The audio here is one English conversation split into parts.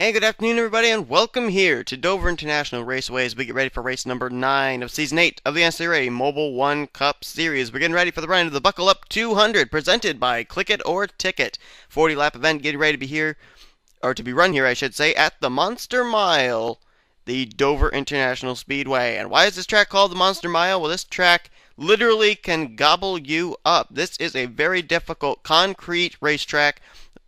Hey, good afternoon, everybody, and welcome here to Dover International Raceway as we get ready for race number 9 of Season 8 of the NNSCRA Mobil1 Cup Series. We're getting ready for the run of the Buckle Up 200, presented by Clickit or Ticket. 40-lap event getting ready to be here, or to be run here, I should say, at the Monster Mile, the Dover International Speedway. And why is this track called the Monster Mile? Well, this track literally can gobble you up. This is a very difficult concrete racetrack.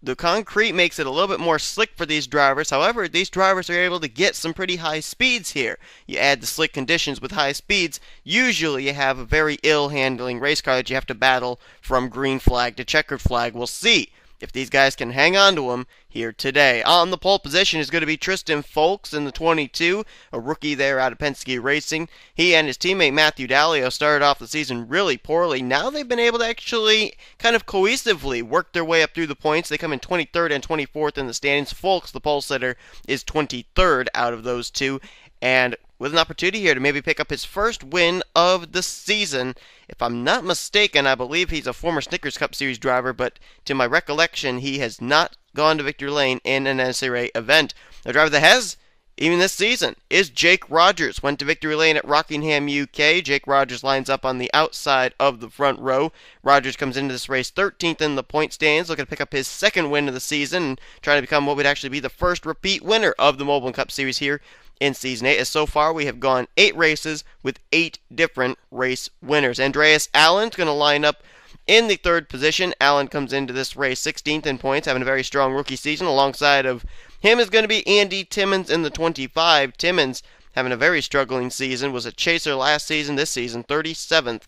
The concrete makes it a little bit more slick for these drivers. However, these drivers are able to get some pretty high speeds here. You add the slick conditions with high speeds, usually you have a very ill-handling race car that you have to battle from green flag to checkered flag. We'll see if these guys can hang on to them here today. On the pole position is going to be Tristan Folks in the 22, a rookie there out of Penske Racing. He and his teammate Matthew Dallio started off the season really poorly. Now they've been able to actually kind of cohesively work their way up through the points. They come in 23rd and 24th in the standings. Folks, the pole sitter, is 23rd out of those two, and with an opportunity here to maybe pick up his first win of the season. If I'm not mistaken, I believe he's a former Snickers Cup Series driver, but to my recollection, he has not gone to victory lane in an NNSCRA event. A driver that has, even this season, is Jake Rogers. Went to victory lane at Rockingham, UK. Jake Rogers lines up on the outside of the front row. Rogers comes into this race 13th in the point standings, looking to pick up his second win of the season, and trying to become what would actually be the first repeat winner of the Mobil1 Cup Series here in Season 8, as so far we have gone 8 races with 8 different race winners. Andreas Allen's going to line up in the 3rd position. Allen comes into this race 16th in points, having a very strong rookie season. Alongside of him is going to be Andy Timmons in the 25. Timmons having a very struggling season, was a chaser last season, this season 37th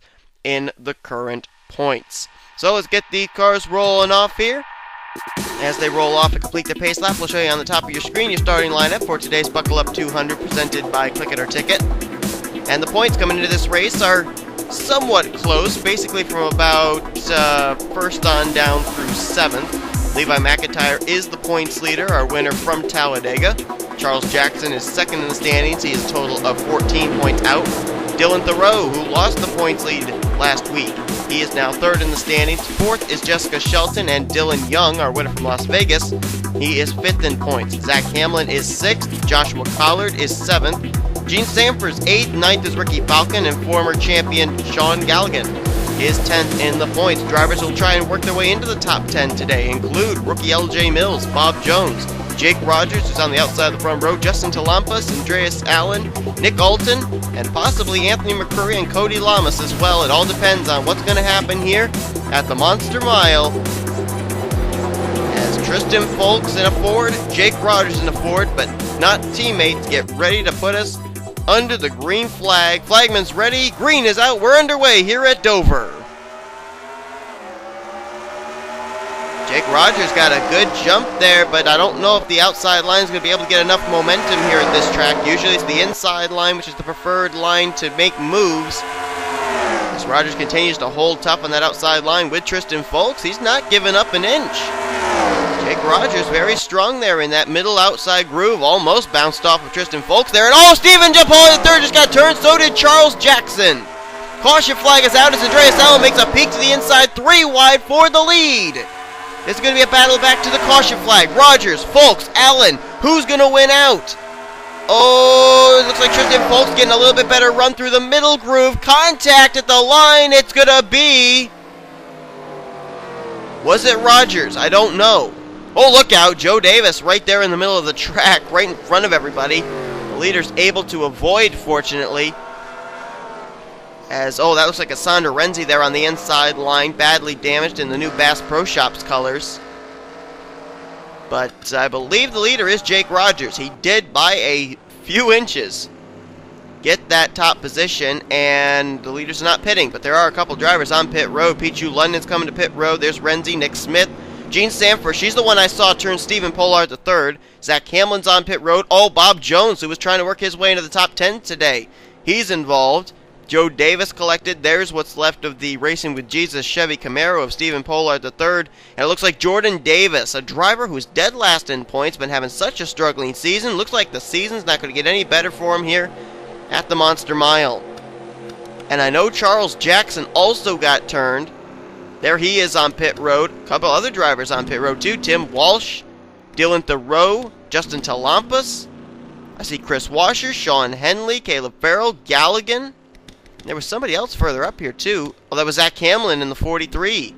in the current points. So let's get the cars rolling off here. As they roll off to complete the pace lap, we'll show you on the top of your screen your starting lineup for today's Buckle Up 200 presented by Clickit or Ticket. And the points coming into this race are somewhat close, basically from about 1st on down through 7th. Levi McIntyre is the points leader, our winner from Talladega. Charles Jackson is 2nd in the standings. He has a total of 14 points out. Dylan Thoreau, who lost the points lead last week, he is now 3rd in the standings. 4th is Jessica Shelton, and Dylan Young, our winner from Las Vegas, he is 5th in points. Zach Hamlin is 6th. Joshua Collard is 7th. Gene Sanford's 8th. 9th is Ricky Falcon, and former champion Sean Galligan is 10th in the points. Drivers will try and work their way into the top 10 today include rookie LJ Mills, Bob Jones, Jake Rogers, who's on the outside of the front row, Justin Talampas, Andreas Allen, Nick Alton, and possibly Anthony McCurry and Cody Lamas as well. It all depends on what's going to happen here at the Monster Mile. As Tristan Folks in a Ford, Jake Rogers in a Ford, but not teammates, get ready to put us under the green flag. Flagman's ready, green is out, we're underway here at Dover. Jake Rogers got a good jump there, but I don't know if the outside line is going to be able to get enough momentum here at this track. Usually it's the inside line, which is the preferred line to make moves. As Rogers continues to hold tough on that outside line with Tristan Folks, he's not giving up an inch. Jake Rogers very strong there in that middle outside groove, almost bounced off of Tristan Folks there. And oh, Stephen Japoli III just got turned, so did Charles Jackson. Caution flag is out as Andreas Allen makes a peek to the inside, 3 wide for the lead. This is going to be a battle back to the caution flag. Rogers, Folks, Allen. Who's going to win out? Oh, it looks like Tristan Folks getting a little bit better run through the middle groove. Contact at the line. It's going to be... Was it Rogers? I don't know. Oh, look out. Joe Davis right there in the middle of the track, right in front of everybody. The leader's able to avoid, fortunately. As, oh, that looks like a Sandra Renzi there on the inside line, badly damaged in the new Bass Pro Shops colors. But I believe the leader is Jake Rogers. He did, by a few inches, get that top position, and the leader's not pitting. But there are a couple drivers on pit road. Pichu London's coming to pit road. There's Renzi, Nick Smith, Gene Sanford. She's the one I saw turn Stephen Pollard III. Zach Hamlin's on pit road. Oh, Bob Jones, who was trying to work his way into the top 10 today. He's involved. Joe Davis collected. There's what's left of the Racing with Jesus Chevy Camaro of Stephen Pollard III. And it looks like Jordan Davis, a driver who's dead last in points, been having such a struggling season. Looks like the season's not going to get any better for him here at the Monster Mile. And I know Charles Jackson also got turned. There he is on pit road. A couple other drivers on pit road too. Tim Walsh, Dylan Thoreau, Justin Talampas. I see Chris Washer, Sean Henley, Caleb Farrell, Galligan. There was somebody else further up here too. Oh, that was Zach Hamlin in the 43,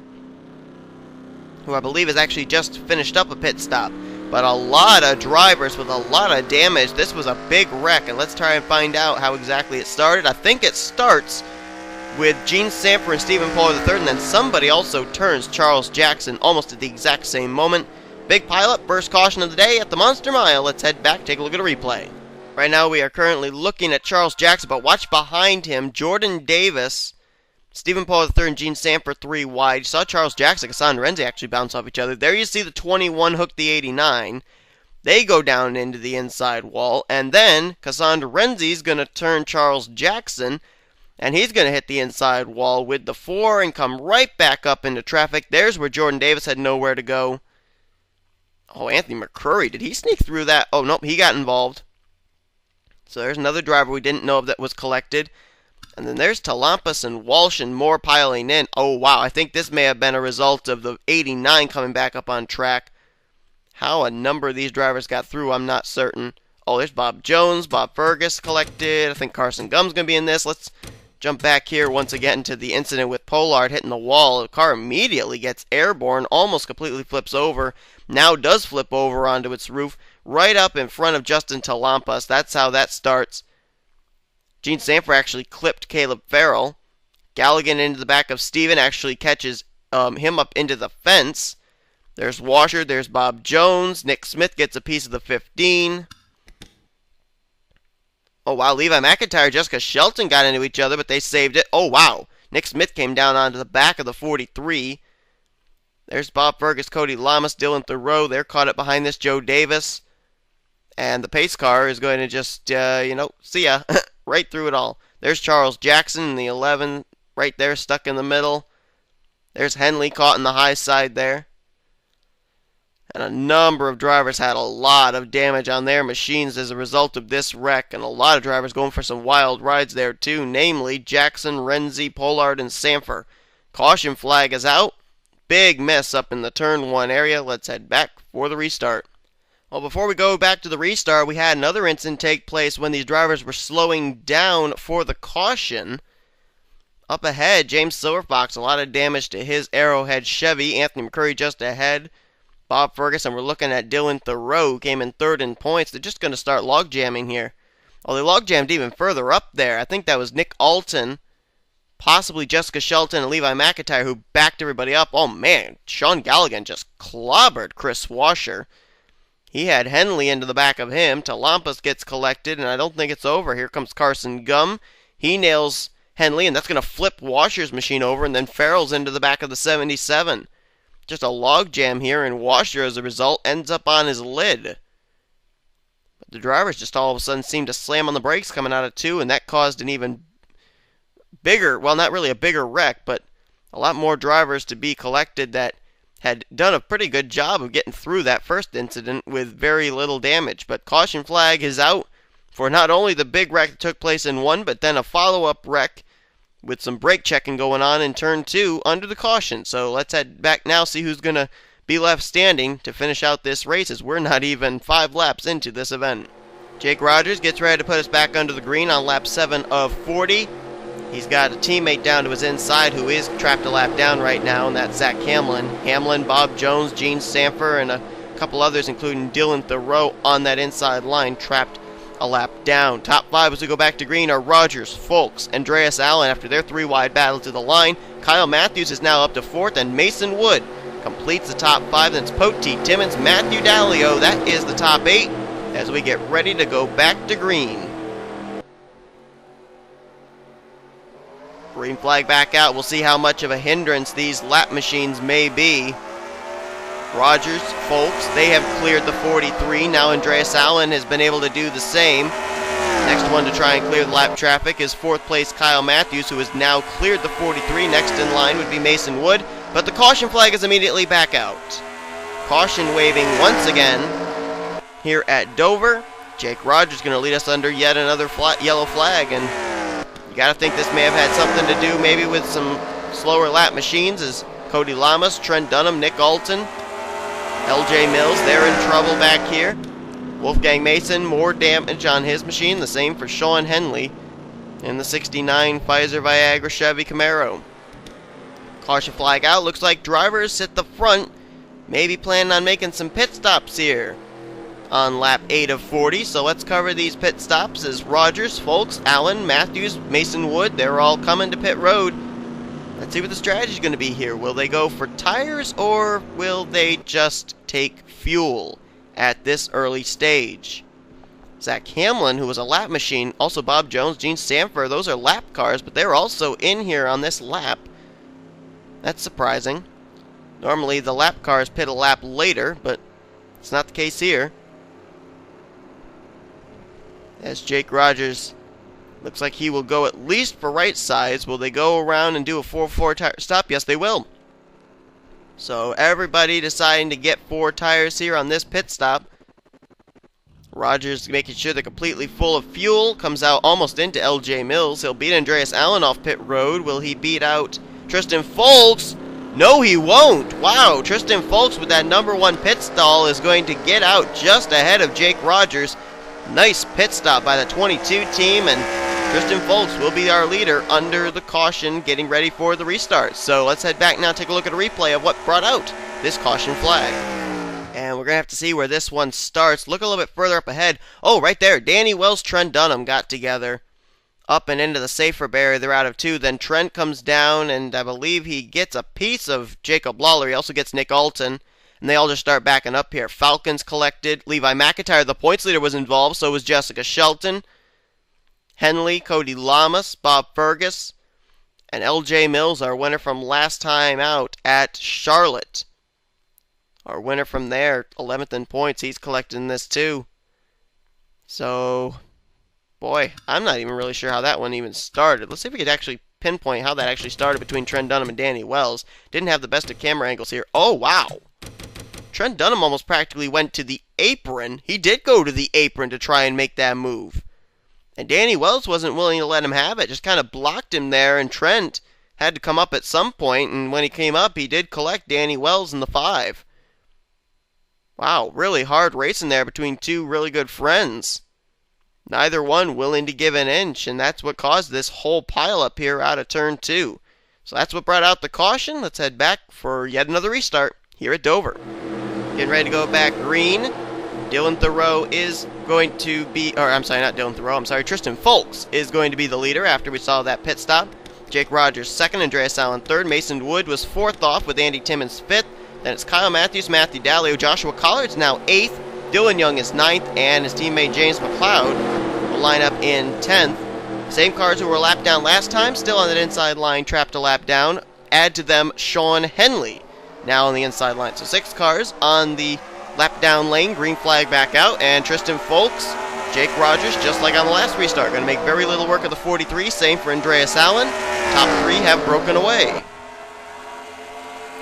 who I believe has actually just finished up a pit stop. But a lot of drivers with a lot of damage. This was a big wreck, and let's try and find out how exactly it started. I think it starts with Gene Sanford and Stephen Pollard III, and then somebody also turns Charles Jackson almost at the exact same moment. Big pileup, first caution of the day at the Monster Mile. Let's head back, take a look at a replay. Right now we are currently looking at Charles Jackson, but watch behind him, Jordan Davis, Stephen Pollard III, and Gene Sanford 3 wide. You saw Charles Jackson, Cassandra Renzi actually bounce off each other. There you see the 21 hook the 89. They go down into the inside wall, and then Cassandra Renzi's going to turn Charles Jackson, and he's going to hit the inside wall with the 4 and come right back up into traffic. There's where Jordan Davis had nowhere to go. Oh, Anthony McCrory, did he sneak through that? Oh, nope, he got involved. So there's another driver we didn't know of that was collected. And then there's Talampas and Walsh and Moore piling in. Oh, wow, I think this may have been a result of the 89 coming back up on track. How a number of these drivers got through, I'm not certain. Oh, there's Bob Jones, Bob Fergus collected. I think Carson Gumm's going to be in this. Let's jump back here once again to the incident with Pollard hitting the wall. The car immediately gets airborne, almost completely flips over. Now does flip over onto its roof, right up in front of Justin Talampas. That's how that starts. Gene Sanford actually clipped Caleb Farrell. Galligan into the back of Steven actually catches him up into the fence. There's Washer, there's Bob Jones. Nick Smith gets a piece of the 15. Oh, wow, Levi McIntyre, Jessica Shelton got into each other, but they saved it. Oh, wow, Nick Smith came down onto the back of the 43. There's Bob Fergus, Cody Lamas, Dylan Thoreau. They're caught up behind this, Joe Davis. And the pace car is going to just, see ya. Right through it all. There's Charles Jackson in the 11, right there, stuck in the middle. There's Henley caught in the high side there. And a number of drivers had a lot of damage on their machines as a result of this wreck. And a lot of drivers going for some wild rides there too, namely Jackson, Renzi, Pollard, and Sanford. Caution flag is out. Big mess up in the turn 1 area. Let's head back for the restart. Well, before we go back to the restart, we had another incident take place when these drivers were slowing down for the caution. Up ahead, James Silverfox, a lot of damage to his Arrowhead Chevy. Anthony McCurry just ahead. Bob Ferguson, we're looking at Dylan Thoreau, who came in 3rd in points. They're just going to start log jamming here. Oh, they log jammed even further up there. I think that was Nick Alton, possibly Jessica Shelton and Levi McIntyre, who backed everybody up. Oh, man, Sean Galligan just clobbered Chris Washer. He had Henley into the back of him. Talampas gets collected, and I don't think it's over. Here comes Carson Gumm. He nails Henley, and that's going to flip Washer's machine over, and then Farrell's into the back of the 77. Just a log jam here, and Washer, as a result, ends up on his lid. But the drivers just all of a sudden seemed to slam on the brakes coming out of 2, and that caused an even bigger, well, not really a bigger wreck, but a lot more drivers to be collected that had done a pretty good job of getting through that first incident with very little damage. But caution flag is out for not only the big wreck that took place in 1, but then a follow-up wreck with some brake checking going on in turn 2 under the caution. So let's head back now, see who's going to be left standing to finish out this race, as we're not even 5 laps into this event. Jake Rogers gets ready to put us back under the green on lap 7 of 40. He's got a teammate down to his inside who is trapped a lap down right now, and that's Zach Hamlin. Hamlin, Bob Jones, Gene Sanford, and a couple others, including Dylan Thoreau, on that inside line, trapped a lap down. Top 5 as we go back to green are Rogers, Folks, Andreas Allen after their 3-wide battle to the line. Kyle Matthews is now up to 4th, and Mason Wood completes the top 5. That's Pote, Timmons, Matthew Dalio. That is the top 8 as we get ready to go back to green. Green flag back out. We'll see how much of a hindrance these lap machines may be. Rogers, Folks, they have cleared the 43. Now Andreas Allen has been able to do the same. Next one to try and clear the lap traffic is 4th place Kyle Matthews, who has now cleared the 43. Next in line would be Mason Wood, but the caution flag is immediately back out. Caution waving once again here at Dover. Jake Rogers going to lead us under yet another yellow flag, and you got to think this may have had something to do maybe with some slower lap machines, as Cody Lamas, Trent Dunham, Nick Alton, LJ Mills, they're in trouble back here. Wolfgang Mason, more damage on his machine. The same for Sean Henley in the 69 Pfizer Viagra Chevy Camaro. Caution flag out. Looks like drivers at the front maybe planning on making some pit stops here on lap 8 of 40. So let's cover these pit stops as Rogers, Folks, Allen, Matthews, Mason Wood, they're all coming to pit road. Let's see what the strategy is going to be here. Will they go for tires or will they just take fuel at this early stage? Zach Hamlin, who was a lap machine, also Bob Jones, Gene Sanford, those are lap cars, but they're also in here on this lap. That's surprising. Normally the lap cars pit a lap later, but it's not the case here. As Jake Rogers looks like he will go at least for right sides. Will they go around and do a 4-4 tire stop? Yes, they will. So everybody deciding to get 4 tires here on this pit stop. Rogers making sure they're completely full of fuel. Comes out almost into LJ Mills. He'll beat Andreas Allen off pit road. Will he beat out Tristan Folks? No, he won't. Wow, Tristan Folks with that #1 pit stall is going to get out just ahead of Jake Rogers. Nice pit stop by the 22 team, and Tristan Folks will be our leader under the caution getting ready for the restart. So let's head back now and take a look at a replay of what brought out this caution flag. And we're going to have to see where this one starts. Look a little bit further up ahead. Oh, right there. Danny Wells, Trent Dunham got together. Up and into the safer barrier. They're out of 2. Then Trent comes down, and I believe he gets a piece of Jacob Lawler. He also gets Nick Alton. And they all just start backing up here. Falcons collected. Levi McIntyre, the points leader, was involved. So was Jessica Shelton. Henley, Cody Lamas, Bob Fergus, and LJ Mills, our winner from last time out at Charlotte. Our winner from there, 11th in points. He's collecting this too. So, boy, I'm not even really sure how that one even started. Let's see if we could actually pinpoint how that actually started between Trent Dunham and Danny Wells. Didn't have the best of camera angles here. Oh, wow. Trent Dunham almost practically went to the apron. He did go to the apron to try and make that move. And Danny Wells wasn't willing to let him have it. Just kind of blocked him there, and Trent had to come up at some point, and when he came up, he did collect Danny Wells in the 5. Wow, really hard racing there between two really good friends. Neither one willing to give an inch, and that's what caused this whole pileup here out of turn 2. So that's what brought out the caution. Let's head back for yet another restart here at Dover. Getting ready to go back green. Dylan Thoreau is going to be, or I'm sorry, not Dylan Thoreau, I'm sorry, Tristan Folks is going to be the leader after we saw that pit stop. Jake Rogers 2nd, Andreas Allen 3rd, Mason Wood was 4th off with Andy Timmons 5th. Then it's Kyle Matthews, Matthew Dallio, Joshua Collard's now 8th, Dylan Young is 9th, and his teammate James McLeod will line up in 10th. Same cars who were lapped down last time, still on that inside line, trapped a lap down. Add to them Sean Henley, now on the inside line. So 6 cars on the lap down lane, green flag back out, and Tristan Folks, Jake Rogers, just like on the last restart, going to make very little work of the 43, same for Andreas Allen. Top 3 have broken away.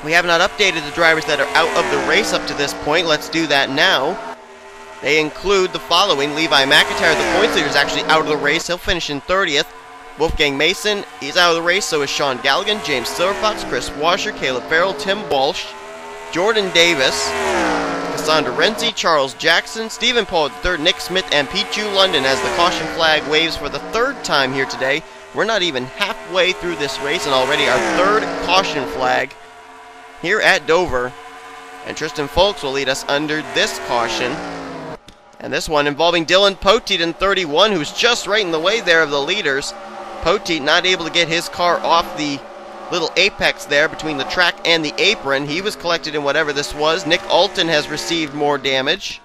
We have not updated the drivers that are out of the race up to this point. Let's do that now. They include the following. Levi McIntyre, the points leader, is actually out of the race. He'll finish in 30th. Wolfgang Mason, he's out of the race, so is Sean Galligan, James Silverfox, Chris Washer, Caleb Farrell, Tim Walsh, Jordan Davis, Cassandra Renzi, Charles Jackson, Stephen Paul III, Nick Smith, and Pichu London as the caution flag waves for the 3rd time here today. We're not even halfway through this race, and already our 3rd caution flag here at Dover. And Tristan Folks will lead us under this caution. And this one involving Dylan Poteet in 31, who's just right in the way there of the leaders. Poteet not able to get his car off the little apex there between the track and the apron. He was collected in whatever this was. Nick Alton has received more damage,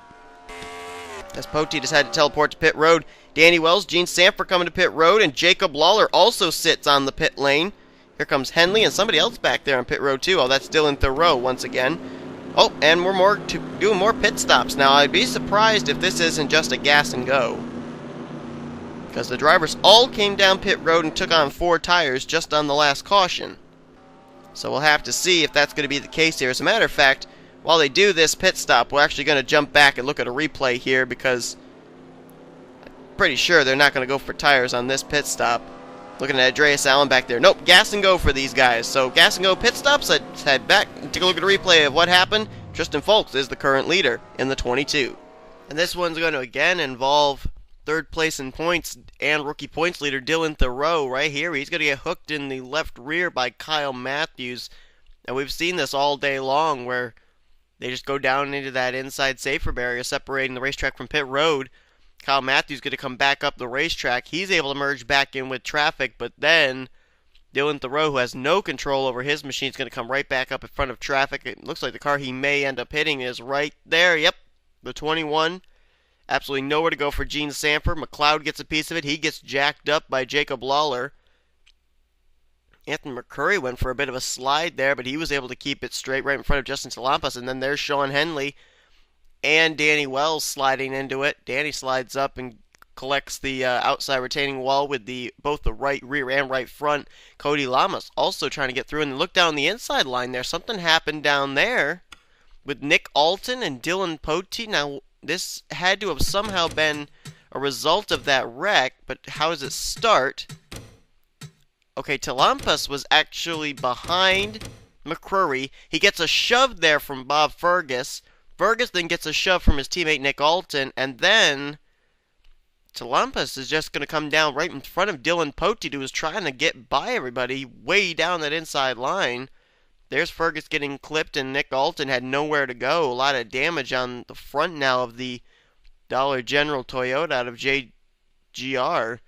as Poteet has had to teleport to pit road. Danny Wells, Gene Sanford coming to pit road, and Jacob Lawler also sits on the pit lane. Here comes Henley and somebody else back there on pit road too. Oh, that's Dylan Thoreau once again. Oh, and we're doing more pit stops now. I'd be surprised if this isn't just a gas and go, because the drivers all came down pit road and took on 4 tires just on the last caution. So we'll have to see if that's going to be the case here. As a matter of fact, while they do this pit stop, we're actually going to jump back and look at a replay here, because I'm pretty sure they're not going to go for tires on this pit stop. Looking at Andreas Allen back there. Nope, gas and go for these guys. So gas and go pit stops. Let's head back and take a look at a replay of what happened. Tristan Folks is the current leader in the 22. And this one's going to again involve third place in points and rookie points leader Dylan Thoreau right here. He's going to get hooked in the left rear by Kyle Matthews. And we've seen this all day long where they just go down into that inside safer barrier separating the racetrack from pit road. Kyle Matthews going to come back up the racetrack. He's able to merge back in with traffic, but then Dylan Thoreau, who has no control over his machine, is going to come right back up in front of traffic. It looks like the car he may end up hitting is right there. Yep, the 21. Absolutely nowhere to go for Gene Sanford. McLeod gets a piece of it. He gets jacked up by Jacob Lawler. Anthony McCurry went for a bit of a slide there, but he was able to keep it straight right in front of Justin Talampas. And then there's Sean Henley and Danny Wells sliding into it. Danny slides up and collects the outside retaining wall with both the right rear and right front. Cody Lamas also trying to get through. And look down the inside line there. Something happened down there with Nick Alton and Dylan Pote. Now, this had to have somehow been a result of that wreck, but how does it start? Okay, Talampas was actually behind McCrory. He gets a shove there from Bob Fergus. Fergus then gets a shove from his teammate Nick Alton, and then Talampas is just going to come down right in front of Dylan Pote, who was trying to get by everybody way down that inside line. There's Fergus getting clipped, and Nick Alton had nowhere to go. A lot of damage on the front now of the Dollar General Toyota out of JGR.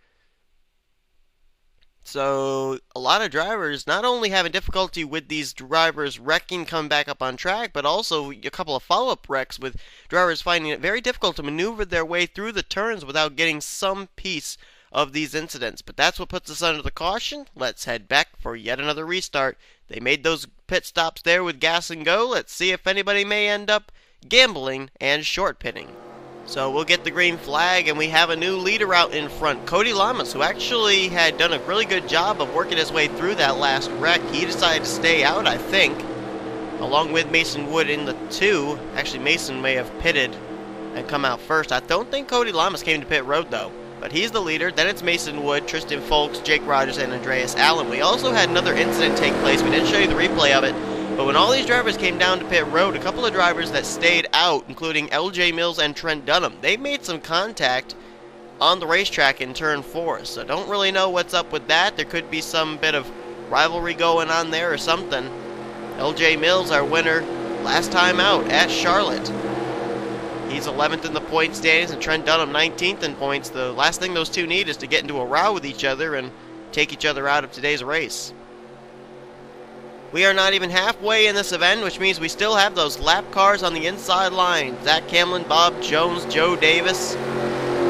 So, a lot of drivers not only having difficulty with these drivers wrecking, come back up on track, but also a couple of follow-up wrecks with drivers finding it very difficult to maneuver their way through the turns without getting some piece of these incidents. But that's what puts us under the caution. Let's head back for yet another restart. They made those pit stops there with gas and go. Let's see if anybody may end up gambling and short pitting. So we'll get the green flag, and we have a new leader out in front. Cody Lamas, who actually had done a really good job of working his way through that last wreck. He decided to stay out, I think, along with Mason Wood in the 2. Actually, Mason may have pitted and come out first. I don't think Cody Lamas came to pit road, though. But he's the leader. Then it's Mason Wood, Tristan Folks, Jake Rogers, and Andreas Allen. We also had another incident take place. We didn't show you the replay of it. But when all these drivers came down to pit road, a couple of drivers that stayed out, including LJ Mills and Trent Dunham, they made some contact on the racetrack in turn 4. So don't really know what's up with that. There could be some bit of rivalry going on there or something. LJ Mills, our winner, last time out at Charlotte. He's 11th in the points standings, and Trent Dunham 19th in points. The last thing those two need is to get into a row with each other and take each other out of today's race. We are not even halfway in this event, which means we still have those lap cars on the inside line. Zach Camlin, Bob Jones, Joe Davis,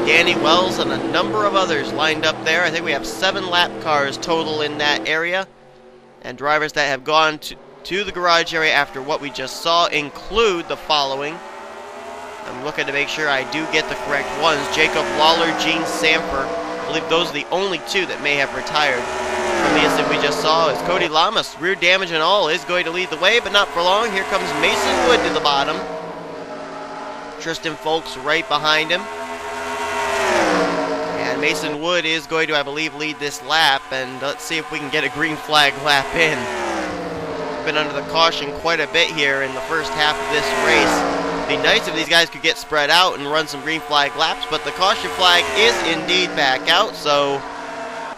Danny Wells, and a number of others lined up there. I think we have 7 lap cars total in that area. And drivers that have gone to the garage area after what we just saw include the following. I'm looking to make sure I do get the correct ones. Jacob Lawler, Gene Sanford. I believe those are the only 2 that may have retired from the incident we just saw. As Cody Lamas, rear damage and all, is going to lead the way, but not for long. Here comes Mason Wood to the bottom. Tristan Folks right behind him. And Mason Wood is going to, I believe, lead this lap. And let's see if we can get a green flag lap in. We've been under the caution quite a bit here in the first half of this race. It'd be nice if these guys could get spread out and run some green flag laps, but the caution flag is indeed back out, so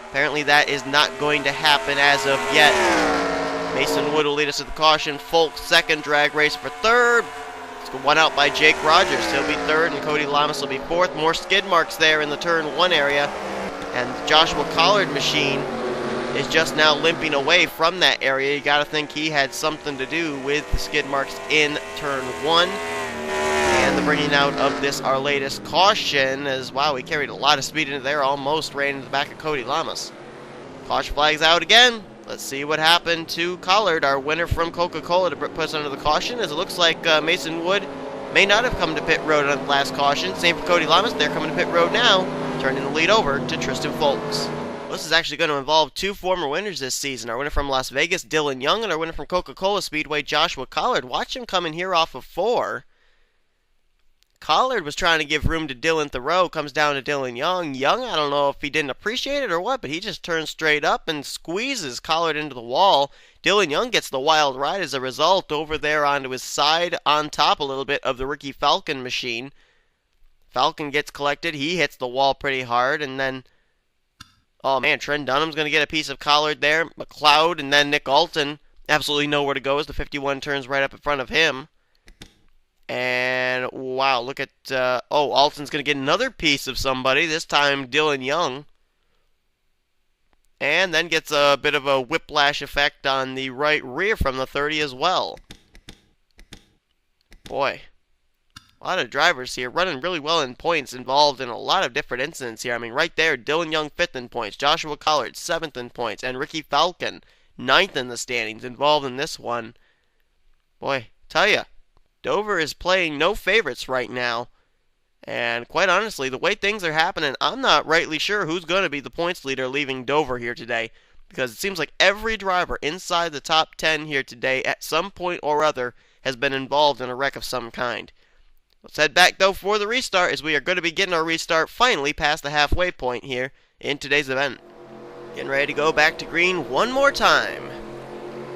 apparently that is not going to happen as of yet. Mason Wood will lead us to the caution. Folks second, drag race for third. It's one out by Jake Rogers. He'll be third, and Cody Lamas will be fourth. More skid marks there in the turn 1 area, and Joshua Collard machine is just now limping away from that area. You got to think he had something to do with the skid marks in turn 1. And the bringing out of this, our latest caution, as wow, we carried a lot of speed into there, almost ran into the back of Cody Lamas. Caution flag's out again. Let's see what happened to Collard, our winner from Coca-Cola, to put us under the caution, as it looks like Mason Wood may not have come to pit road on the last caution. Same for Cody Lamas. They're coming to pit road now, turning the lead over to Tristan Folks. This is actually going to involve 2 former winners this season. Our winner from Las Vegas, Dylan Young, and our winner from Coca-Cola Speedway, Joshua Collard. Watch him come in here off of 4. Collard was trying to give room to Dylan Thoreau, comes down to Dylan Young. Young, I don't know if he didn't appreciate it or what, but he just turns straight up and squeezes Collard into the wall. Dylan Young gets the wild ride as a result over there onto his side, on top a little bit of the Ricky Falcon machine. Falcon gets collected. He hits the wall pretty hard, and then, oh man, Trent Dunham's going to get a piece of Collard there. McLeod, and then Nick Alton. Absolutely nowhere to go as the 51 turns right up in front of him. And, wow, look at, Alton's going to get another piece of somebody, this time Dylan Young. And then gets a bit of a whiplash effect on the right rear from the 30 as well. Boy, a lot of drivers here running really well in points, involved in a lot of different incidents here. I mean, right there, Dylan Young 5th in points, Joshua Collard 7th in points, and Ricky Falcon 9th in the standings, involved in this one. Boy, tell ya, Dover is playing no favorites right now. And quite honestly, the way things are happening, I'm not rightly sure who's going to be the points leader leaving Dover here today. Because it seems like every driver inside the top 10 here today at some point or other has been involved in a wreck of some kind. Let's head back though for the restart, as we are going to be getting our restart finally past the halfway point here in today's event. Getting ready to go back to green one more time.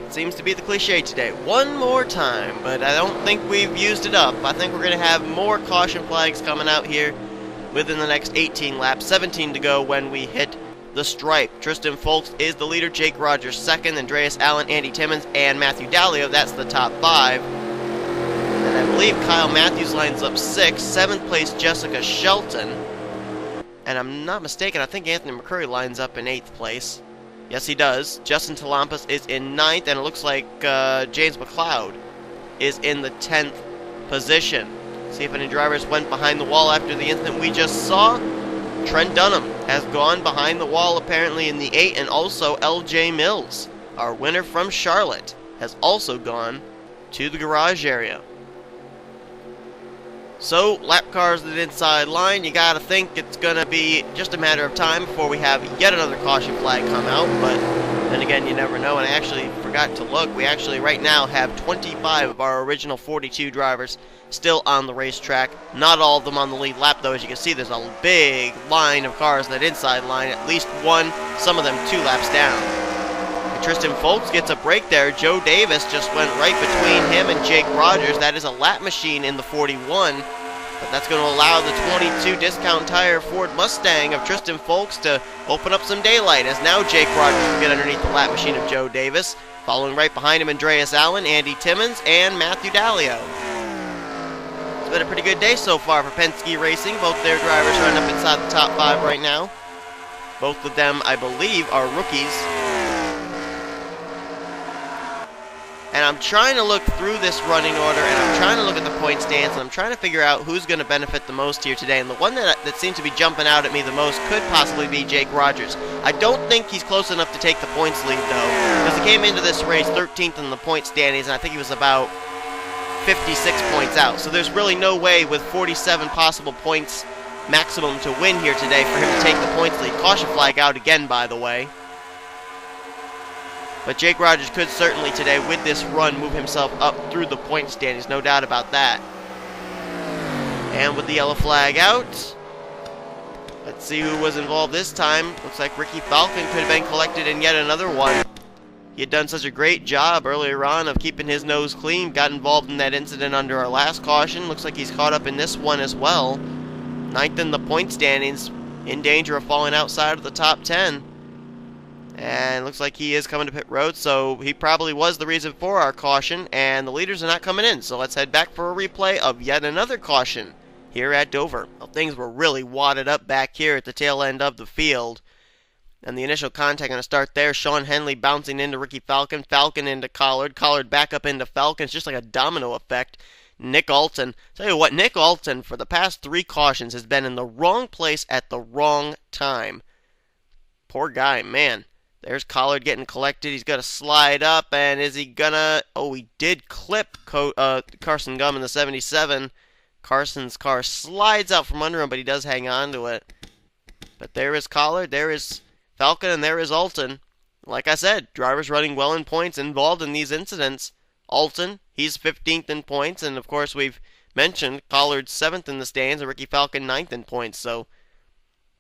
Seems to be the cliche today. One more time, but I don't think we've used it up. I think we're going to have more caution flags coming out here within the next 18 laps. 17 to go when we hit the stripe. Tristan Folks is the leader. Jake Rogers second. Andreas Allen, Andy Timmons, and Matthew Dallio. That's the top 5. And I believe Kyle Matthews lines up 6th. 7th place, Jessica Shelton. And I'm not mistaken, I think Anthony McCurry lines up in 8th place. Yes, he does. Justin Talampas is in 9th, and it looks like James McLeod is in the 10th position. See if any drivers went behind the wall after the incident we just saw. Trent Dunham has gone behind the wall apparently in the 8, and also LJ Mills, our winner from Charlotte, has also gone to the garage area. So, lap cars at the inside line, you gotta think it's gonna be just a matter of time before we have yet another caution flag come out, but then again, you never know, and I actually forgot to look. We actually right now have 25 of our original 42 drivers still on the racetrack. Not all of them on the lead lap, though. As you can see, there's a big line of cars in that inside line, at least one, some of them 2 laps down. And Tristan Folks gets a break there. Joe Davis just went right between him and Jake Rogers. That is a lap machine in the 41. But that's going to allow the 22 discount tire Ford Mustang of Tristan Folks to open up some daylight, as now Jake Rogers will get underneath the lap machine of Joe Davis. Following right behind him, Andreas Allen, Andy Timmons, and Matthew Dallio. It's been a pretty good day so far for Penske Racing. Both their drivers are up inside the top 5 right now. Both of them, I believe, are rookies. And I'm trying to look through this running order, and I'm trying to look at the point stands, and I'm trying to figure out who's going to benefit the most here today. And the one that seems to be jumping out at me the most could possibly be Jake Rogers. I don't think he's close enough to take the points lead, though, because he came into this race 13th in the point standings, and I think he was about 56 points out. So there's really no way with 47 possible points maximum to win here today for him to take the points lead. Caution flag out again, by the way. But Jake Rogers could certainly today, with this run, move himself up through the point standings, no doubt about that. And with the yellow flag out, let's see who was involved this time. Looks like Ricky Falcon could have been collected in yet another one. He had done such a great job earlier on of keeping his nose clean, got involved in that incident under our last caution. Looks like he's caught up in this one as well. 9th in the point standings, in danger of falling outside of the top 10. And looks like he is coming to pit road, so he probably was the reason for our caution, and the leaders are not coming in. So let's head back for a replay of yet another caution here at Dover. Well, things were really wadded up back here at the tail end of the field. And the initial contact going to start there. Sean Henley bouncing into Ricky Falcon. Falcon into Collard. Collard back up into Falcon. It's just like a domino effect. Nick Alton. Tell you what, Nick Alton for the past 3 cautions has been in the wrong place at the wrong time. Poor guy, man. There's Collard getting collected. He's going to slide up, and is he going to... Oh, he did clip Carson Gum in the 77. Carson's car slides out from under him, but he does hang on to it. But there is Collard, there is Falcon, and there is Alton. Like I said, drivers running well in points involved in these incidents. Alton, he's 15th in points, and of course we've mentioned Collard's 7th in the stands, and Ricky Falcon 9th in points. So,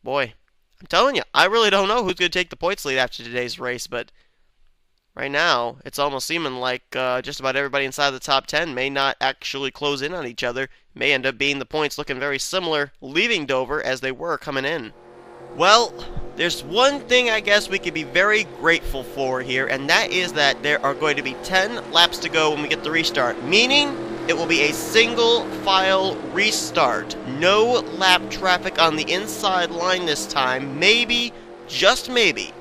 boy... I'm telling you, I really don't know who's going to take the points lead after today's race, but Right now, it's almost seeming like just about everybody inside the top 10 may not actually close in on each other. May end up being the points looking very similar leaving Dover as they were coming in. Well, there's one thing I guess we could be very grateful for here, and that is that there are going to be 10 laps to go when we get the restart, meaning it will be a single file restart. No lap traffic on the inside line this time. Maybe, just maybe,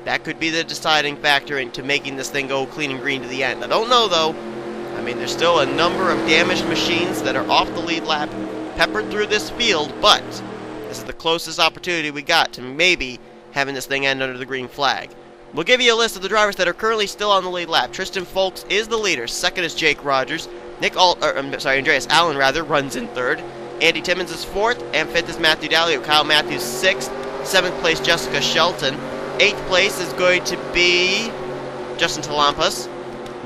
that could be the deciding factor into making this thing go clean and green to the end. I don't know, though. I mean, there's still a number of damaged machines that are off the lead lap peppered through this field, but this is the closest opportunity we got to maybe having this thing end under the green flag. We'll give you a list of the drivers that are currently still on the lead lap. Tristan Folks is the leader. Second is Jake Rogers. Andreas Allen runs in third. Andy Timmons is fourth, and fifth is Matthew Dallio. Kyle Matthews sixth. Seventh place, Jessica Shelton. Eighth place is going to be Justin Talampas.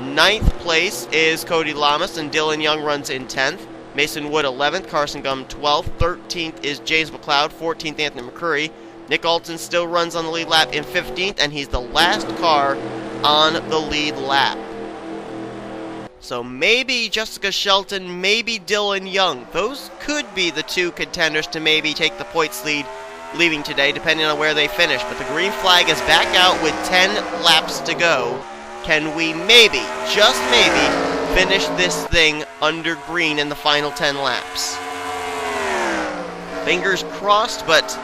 Ninth place is Cody Lamas, and Dylan Young runs in 10th. Mason Wood 11th, Carson Gum 12th. 13th is James McLeod. 14th, Anthony McCurry. Nick Alton still runs on the lead lap in 15th, and he's the last car on the lead lap. So maybe Jessica Shelton, maybe Dylan Young. Those could be the two contenders to maybe take the points lead leaving today, depending on where they finish. But the green flag is back out with 10 laps to go. Can we maybe, just maybe, finish this thing under green in the final 10 laps? Fingers crossed, but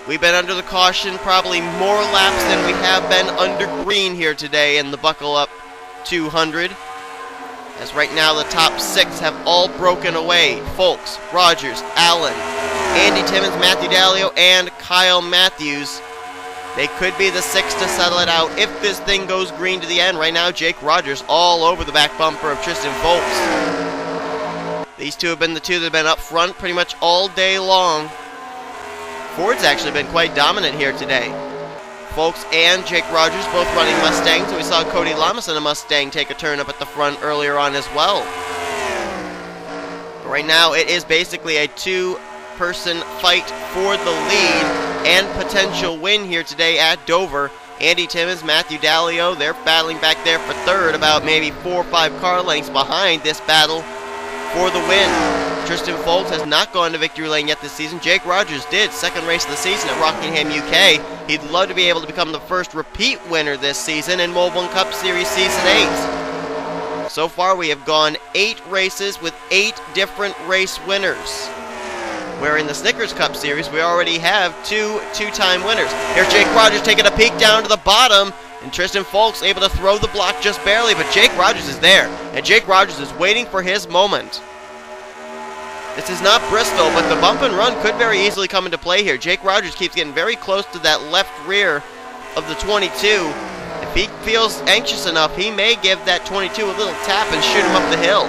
we've been under the caution probably more laps than we have been under green here today in the Buckle Up 200. As right now the top 6 have all broken away. Folks, Rogers, Allen, Andy Timmons, Matthew Dallio, and Kyle Matthews. They could be the 6 to settle it out if this thing goes green to the end. Right now, Jake Rogers all over the back bumper of Tristan Folks. These two have been the two that have been up front pretty much all day long. Ford's actually been quite dominant here today. Folks and Jake Rogers both running Mustangs. We saw Cody Lamas in a Mustang take a turn up at the front earlier on as well. But right now, it is basically a two-person fight for the lead and potential win here today at Dover. Andy Timmons, Matthew Dallio, they're battling back there for third, about maybe 4 or 5 car lengths behind this battle for the win. Tristan Folks has not gone to victory lane yet this season. Jake Rogers did, second race of the season at Rockingham, UK. He'd love to be able to become the first repeat winner this season in Mobil1 Cup Series Season 8. So far, we have gone 8 races with 8 different race winners. Where in the Snickers Cup Series, we already have two-time winners. Here's Jake Rogers taking a peek down to the bottom, and Tristan Folks able to throw the block just barely, but Jake Rogers is there, and Jake Rogers is waiting for his moment. This is not Bristol, but the bump and run could very easily come into play here. Jake Rogers keeps getting very close to that left rear of the 22. If he feels anxious enough, he may give that 22 a little tap and shoot him up the hill.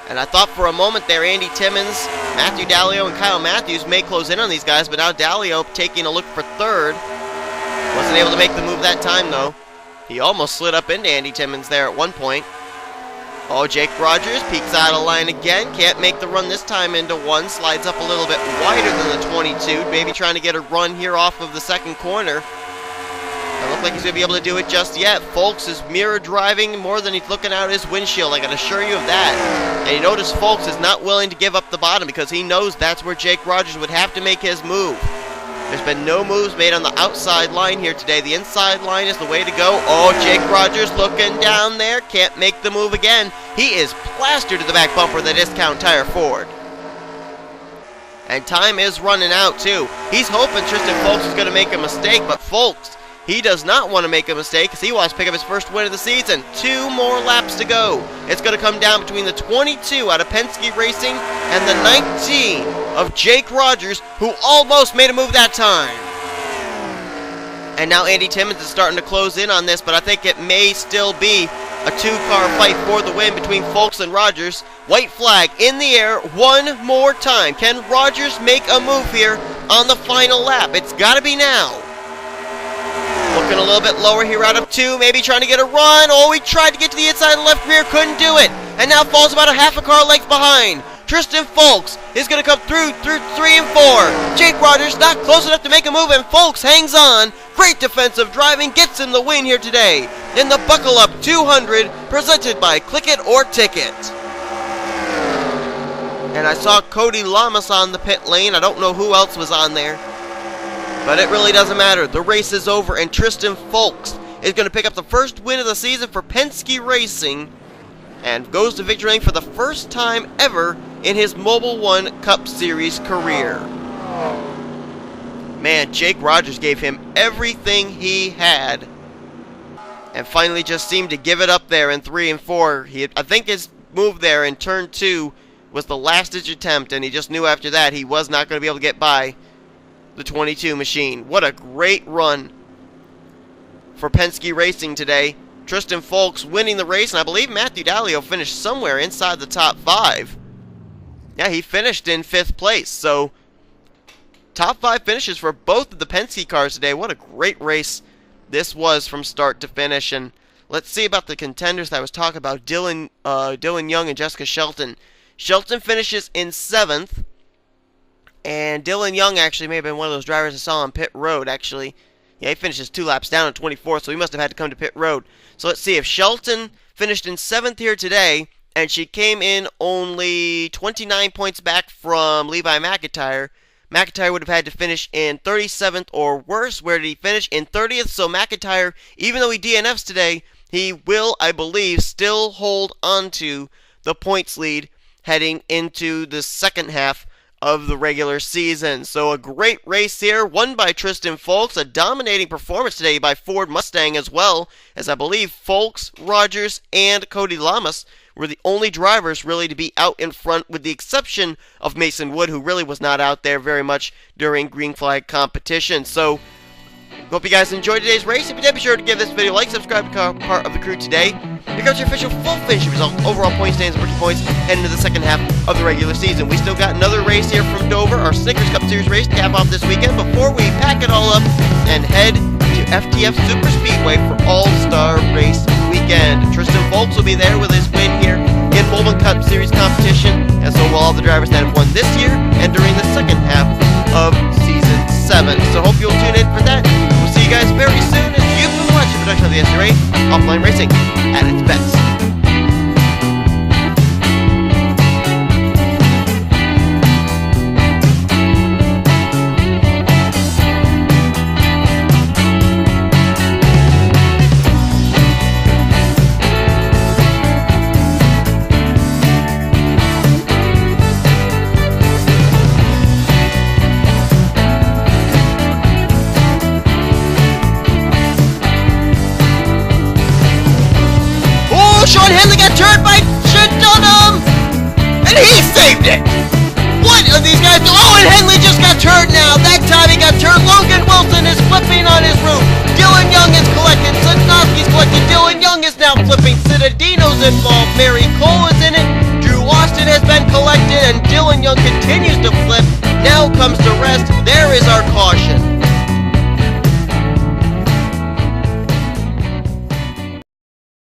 And I thought for a moment there Andy Timmons, Matthew Dallio, and Kyle Matthews may close in on these guys, but now Dallio taking a look for third. Wasn't able to make the move that time, though. He almost slid up into Andy Timmons there at one point. Oh, Jake Rogers peeks out of line again. Can't make the run this time into one. Slides up a little bit wider than the 22. Maybe trying to get a run here off of the second corner. Doesn't look like he's going to be able to do it just yet. Folks is mirror driving more than he's looking out his windshield. I can assure you of that. And you notice Folks is not willing to give up the bottom because he knows that's where Jake Rogers would have to make his move. There's been no moves made on the outside line here today. The inside line is the way to go. Oh, Jake Rogers looking down there. Can't make the move again. He is plastered to the back bumper of the Discount Tire Ford. And time is running out, too. He's hoping Tristan Folks is going to make a mistake, but Folks, he does not want to make a mistake because he wants to pick up his first win of the season. 2 more laps to go. It's going to come down between the 22 out of Penske Racing and the 19 of Jake Rogers, who almost made a move that time. And now Andy Timmons is starting to close in on this, but I think it may still be a 2-car fight for the win between Folks and Rogers. White flag in the air one more time. Can Rogers make a move here on the final lap? It's got to be now. Looking a little bit lower here out of 2, maybe trying to get a run. Oh, he tried to get to the inside left rear, couldn't do it. And now falls about a half a car length behind. Tristan Folks He's going to come through 3 and 4. Jake Rogers not close enough to make a move, and Folks hangs on. Great defensive driving gets him the win here today in the Buckle Up 200 presented by Clickit or Ticket. And I saw Cody Lamas on the pit lane. I don't know who else was on there, but it really doesn't matter. The race is over, and Tristan Folks is going to pick up the first win of the season for Penske Racing and goes to victory lane for the first time ever in his Mobil1 Cup Series career. Man, Jake Rogers gave him everything he had and finally just seemed to give it up there in 3 and 4. I think his move there in turn 2 was the last-ditch attempt, and he just knew after that he was not going to be able to get by the 22 machine. What a great run for Penske Racing today. Tristan Folks winning the race, and I believe Matthew D'Alio finished somewhere inside the top 5. Yeah, he finished in 5th place, so top 5 finishes for both of the Penske cars today. What a great race this was from start to finish. And let's see about the contenders that I was talking about, Dylan Young and Jessica Shelton. Shelton finishes in 7th, and Dylan Young actually may have been one of those drivers I saw on pit road, actually. Yeah, he finishes 2 laps down in 24th, so he must have had to come to pit road. So let's see, if Shelton finished in 7th here today, and she came in only 29 points back from Levi McIntyre, McIntyre would have had to finish in 37th or worse. Where did he finish? In 30th. So McIntyre, even though he DNFs today, he will, I believe, still hold onto the points lead heading into the second half of the regular season. So a great race here, won by Tristan Folks. A dominating performance today by Ford Mustang as well, as I believe Folks, Rogers, and Cody Lamas were the only drivers really to be out in front, with the exception of Mason Wood, who really was not out there very much during green flag competition. So hope you guys enjoyed today's race. If you did, be sure to give this video a like, subscribe, become part of the crew today. Here comes your official full finish result, overall point standings, rookie points, heading into the second half of the regular season. We still got another race here from Dover, our Snickers Cup Series race to cap off this weekend before we pack it all up and head to FTF Super Speedway for All-Star Race Weekend. Tristan Folks will be there with his win here in Mobil1 Cup Series competition, and so will all the drivers that have won this year and during the second half of Season 7. So hope you'll tune in for that. We'll see you guys very soon, as you've been watching a production of the NNSCRA Offline Racing at its best. Sean Henley got turned by Dunham, and he saved it! What are these guys doing? Oh, and Henley just got turned now. That time he got turned. Logan Wilson is flipping on his roof. Dylan Young is collected. Sadnowski's collected. Dylan Young is now flipping. Citadino's involved. Mary Cole is in it. Drew Austin has been collected, and Dylan Young continues to flip. Now comes to rest. There is our call.